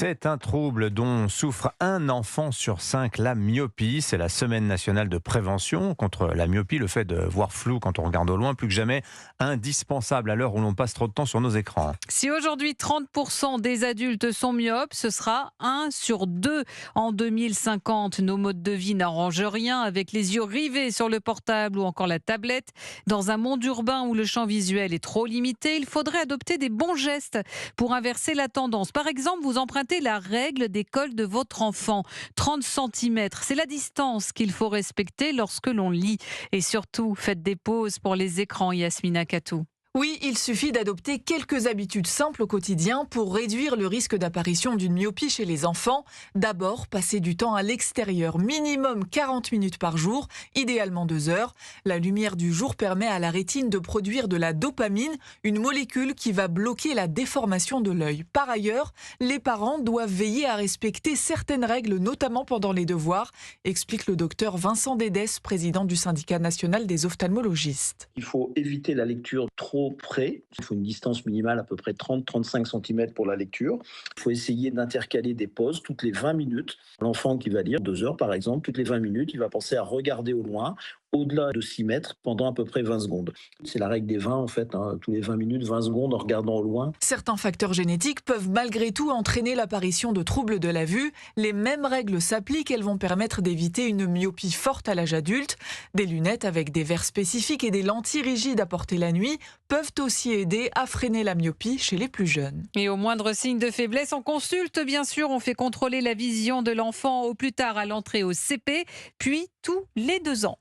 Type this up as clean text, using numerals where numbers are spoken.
C'est un trouble dont souffre un enfant sur 5, la myopie. C'est la semaine nationale de prévention contre la myopie, le fait de voir flou quand on regarde au loin, plus que jamais indispensable à l'heure où l'on passe trop de temps sur nos écrans. Si aujourd'hui 30% des adultes sont myopes, ce sera 1 sur 2 en 2050. Nos modes de vie n'arrangent rien avec les yeux rivés sur le portable ou encore la tablette. Dans un monde urbain où le champ visuel est trop limité, il faudrait adopter des bons gestes pour inverser la tendance. Par exemple, vous empruntez la règle des cols de votre enfant. 30 cm, c'est la distance qu'il faut respecter lorsque l'on lit. Et surtout, faites des pauses pour les écrans, Yasmina Katou. Oui, il suffit d'adopter quelques habitudes simples au quotidien pour réduire le risque d'apparition d'une myopie chez les enfants. D'abord, passer du temps à l'extérieur, minimum 40 minutes par jour, idéalement 2 heures. La lumière du jour permet à la rétine de produire de la dopamine, une molécule qui va bloquer la déformation de l'œil. Par ailleurs, les parents doivent veiller à respecter certaines règles, notamment pendant les devoirs, explique le docteur Vincent Dédès, président du syndicat national des ophtalmologistes. Il faut éviter la lecture trop près. Il faut une distance minimale à peu près 30-35 cm pour la lecture. Il faut essayer d'intercaler des pauses toutes les 20 minutes. L'enfant qui va lire 2 heures par exemple, toutes les 20 minutes, il va penser à regarder au loin, au-delà de 6 mètres, pendant à peu près 20 secondes. C'est la règle des 20 en fait, tous les 20 minutes, 20 secondes en regardant au loin. Certains facteurs génétiques peuvent malgré tout entraîner l'apparition de troubles de la vue. Les mêmes règles s'appliquent, elles vont permettre d'éviter une myopie forte à l'âge adulte. Des lunettes avec des verres spécifiques et des lentilles rigides à porter la nuit peuvent aussi aider à freiner la myopie chez les plus jeunes. Et au moindre signe de faiblesse, on consulte, bien sûr. On fait contrôler la vision de l'enfant au plus tard à l'entrée au CP, puis tous les 2 ans.